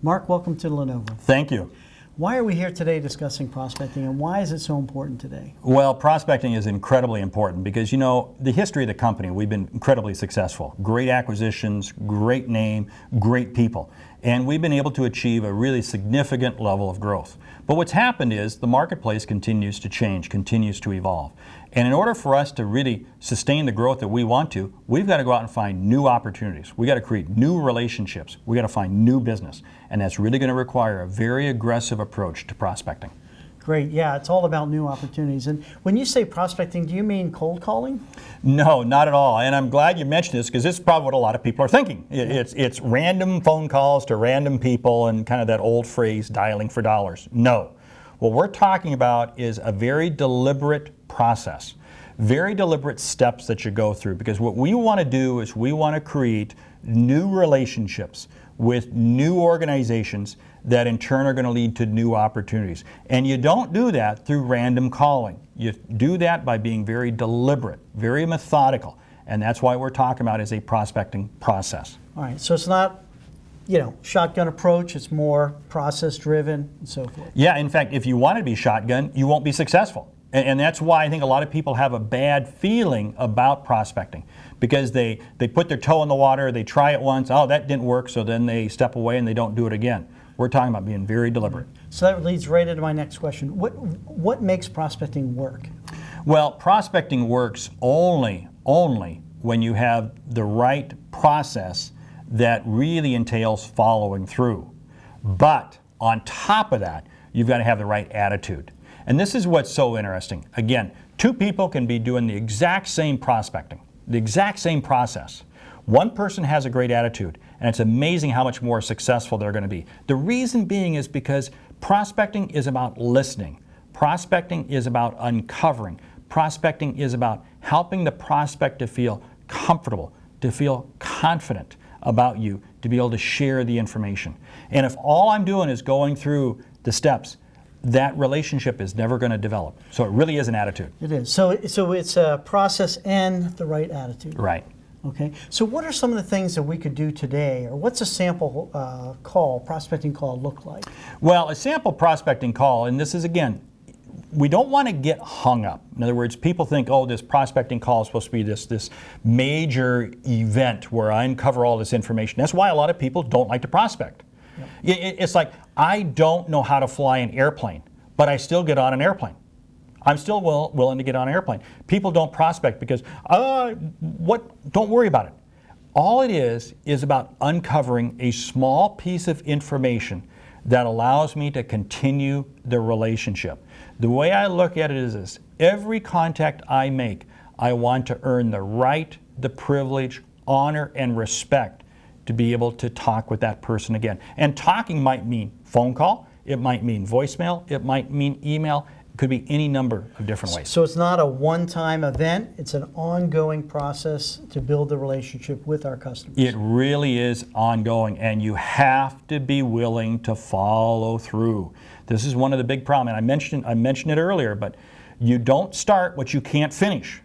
Mark, welcome to Lenovo. Thank you. Why are we here today discussing prospecting, and why is it so important today? Well, prospecting is incredibly important because, you know, the history of the company, we've been incredibly successful. Great acquisitions, great name, great people. And we've been able to achieve a really significant level of growth. But what's happened is the marketplace continues to change, continues to evolve. And in order for us to really sustain the growth that we want to, we've got to go out and find new opportunities. We've got to create new relationships. We've got to find new business. And that's really going to require a very aggressive approach to prospecting. Great, yeah, it's all about new opportunities. And when you say prospecting, do you mean cold calling? No, not at all. And I'm glad you mentioned this because this is probably what a lot of people are thinking. It's random phone calls to random people and kind of that old phrase, dialing for dollars. No. What we're talking about is a very deliberate process, very deliberate steps that you go through, because what we want to do is we want to create new relationships with new organizations that in turn are going to lead to new opportunities. And you don't do that through random calling. You do that by being very deliberate, very methodical, and that's why we're talking about is a prospecting process. All right, so it's not, you know, shotgun approach, it's more process driven and so forth. Yeah, in fact, if you want to be shotgun, you won't be successful. And that's why I think a lot of people have a bad feeling about prospecting, because they put their toe in the water, they try it once, oh, that didn't work, so then they step away and they don't do it again. We're talking about being very deliberate. So that leads right into my next question. What makes prospecting work? Well, prospecting works only when you have the right process that really entails following through. But on top of that, you've got to have the right attitude. And this is what's so interesting. Again, two people can be doing the exact same prospecting, the exact same process. One person has a great attitude, and it's amazing how much more successful they're going to be. The reason being is because prospecting is about listening. Prospecting is about uncovering. Prospecting is about helping the prospect to feel comfortable, to feel confident about you, to be able to share the information. And if all I'm doing is going through the steps, that relationship is never going to develop. So it really is an attitude. It is. So it's a process and the right attitude. Right. Okay. So what are some of the things that we could do today, or what's a sample prospecting call look like? Well, a sample prospecting call, and this is, again, we don't want to get hung up. In other words, people think, oh, this prospecting call is supposed to be this major event where I uncover all this information. That's why a lot of people don't like to prospect. Yep. It's like, I don't know how to fly an airplane, but I still get on an airplane. I'm still willing to get on an airplane. People don't prospect because, don't worry about it. All it is about uncovering a small piece of information that allows me to continue the relationship. The way I look at it is this: every contact I make, I want to earn the right, the privilege, honor, and respect to be able to talk with that person again. And talking might mean phone call, it might mean voicemail, it might mean email, it could be any number of different ways. So it's not a one-time event, it's an ongoing process to build the relationship with our customers. It really is ongoing, and you have to be willing to follow through. This is one of the big problems, and I mentioned it earlier, but you don't start what you can't finish.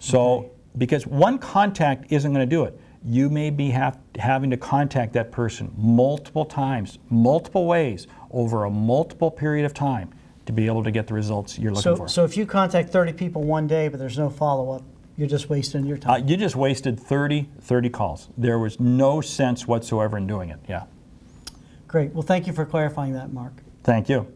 So, because one contact isn't going to do it. You may be having to contact that person multiple times, multiple ways, over a multiple period of time to be able to get the results you're looking for. So if you contact 30 people one day, but there's no follow-up, you're just wasting your time. You just wasted 30 calls. There was no sense whatsoever in doing it, yeah. Great. Well, thank you for clarifying that, Mark. Thank you.